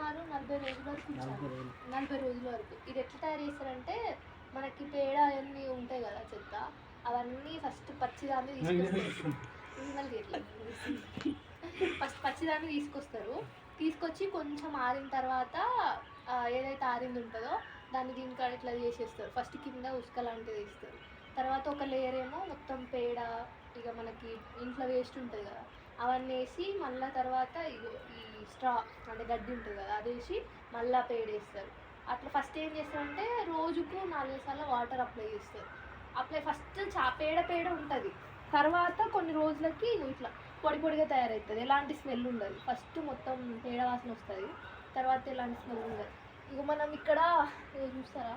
సుమారు 40 రోజుల వరకు ఉంచాలి. 40 రోజుల వరకు. ఇది ఎట్లా తయారు చేస్తారంటే మనకి పేడ అవన్నీ ఉంటాయి కదా చెత్త, అవన్నీ ఫస్ట్ పచ్చిదాన్ని తీసుకొస్తారు. ఫస్ట్ పచ్చిదాన్ని తీసుకొచ్చి కొంచెం ఆరిన తర్వాత ఏదైతే ఆరింది ఉంటుందో దాన్ని దీనికి ఇట్లా చేసేస్తారు. ఫస్ట్ కింద ఉసుక లాంటిది వేస్తారు. తర్వాత ఒక లేయర్ ఏమో మొత్తం పేడ, ఇక మనకి ఇంట్లో వేస్ట్ ఉంటుంది కదా అవన్నీ వేసి, మళ్ళీ తర్వాత ఈ స్ట్రా అంటే గడ్డి ఉంటుంది కదా అది వేసి మళ్ళీ పేడ వేస్తారు. అట్లా ఫస్ట్ ఏం చేస్తారంటే రోజుకు 4 సార్లు వాటర్ అప్లై చేస్తారు. ఫస్ట్ పేడ ఉంటుంది. తర్వాత కొన్ని రోజులకి ఇట్లా పొడి పొడిగా తయారవుతుంది. ఎలాంటి స్మెల్ ఉండదు. ఫస్ట్ మొత్తం పేడ వాసన వస్తుంది, తర్వాత ఎలాంటి స్మెల్ ఉండదు. ఇక మనం ఇక్కడ చూస్తారా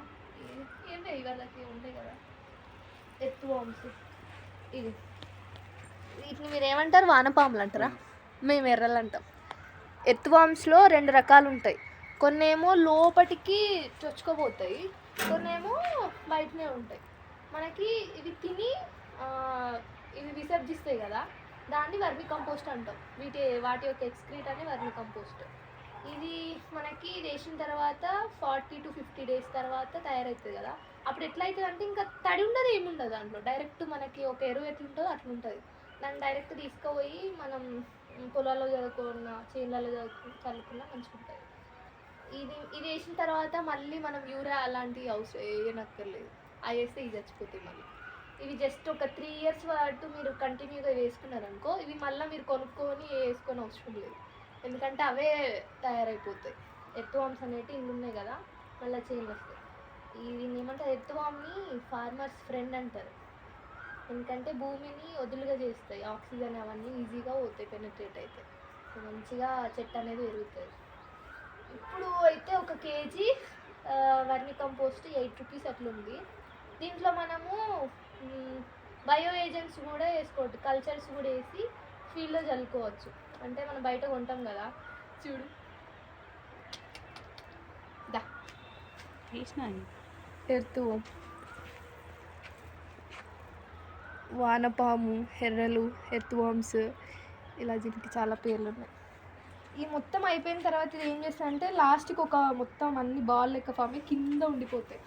ఏమే ఇవాళకి ఉంటాయి కదా ఎత్తు వామ్స్, ఇది వీటిని మీరు ఏమంటారు? వానపాములు అంటారా? మేము ఎర్రలు అంటాం. ఎత్తు వామ్స్లో 2 రకాలు ఉంటాయి. కొన్నేమో లోపటికి చొచ్చుకోపోతాయి, కొన్నేమో బయటనే ఉంటాయి. మనకి ఇవి తిని ఇవి విసర్జిస్తాయి కదా, దాన్ని వర్మి కంపోస్ట్ అంటాం. వాటి యొక్క ఎక్స్క్రీట్ వర్మి కంపోస్ట్. ఇది మనకి వేసిన తర్వాత 40 to 50 డేస్ తర్వాత తయారవుతుంది కదా. అప్పుడు ఎట్లా అవుతుంది అంటే ఇంకా తడి ఉండదు, ఏముండదు దాంట్లో. డైరెక్ట్ మనకి ఒక ఎరువు ఎట్లుంటుందో అట్లా ఉంటుంది. దాన్ని డైరెక్ట్ తీసుకుపోయి మనం పొలాల్లో చదువుకున్న చేనులలో చల్లుకున్న మంచిగా ఉంటుంది. ఇది వేసిన తర్వాత మళ్ళీ మనం యూరియా అలాంటివి వేయనక్కర్లేదు. అవి వేస్తే ఇది చచ్చిపోతాయి. మళ్ళీ ఇవి జస్ట్ ఒక 3 years పాటు మీరు కంటిన్యూగా వేసుకున్నారనుకో, ఇవి మళ్ళీ మీరు కొనుక్కొని వేసుకొని అవసరం లేదు, ఎందుకంటే అవే తయారైపోతాయి. ఎర్త్వామ్స్ అనేటివి ఇన్ని ఉన్నాయి కదా, మళ్ళీ చేంజ్ వస్తాయి. దీన్ని ఏమంటారు? ఎర్త్వామ్ని ఫార్మర్స్ ఫ్రెండ్ అంటారు. ఎందుకంటే భూమిని వదులుగా చేస్తాయి, ఆక్సిజన్ అవన్నీ ఈజీగా పోతాయి, పెనిట్రేట్ అవుతాయి, మంచిగా చెట్టు అనేది పెరుగుతుంది. ఇప్పుడు అయితే 1 kg వర్మి కంపోస్ట్ 8 rupees అట్లుంది. దీంట్లో మనము బయో ఏజెంట్స్ కూడా వేసుకోవచ్చు, కల్చర్స్ కూడా వేసి ఫీల్డ్లో చల్లుకోవచ్చు. అంటే మనం బయట కొంటాం కదా, చూడు ఎర్తు వానపాము, ఎర్రలు, ఎర్త్వామ్స్, ఇలా దీనికి చాలా పేర్లు ఉన్నాయి. ఈ మొత్తం అయిపోయిన తర్వాత ఇది ఏం చేస్తా అంటే లాస్ట్కి ఒక మొత్తం అన్ని బాల్ లెక్క ఫామ్ కింద ఉండిపోతాయి.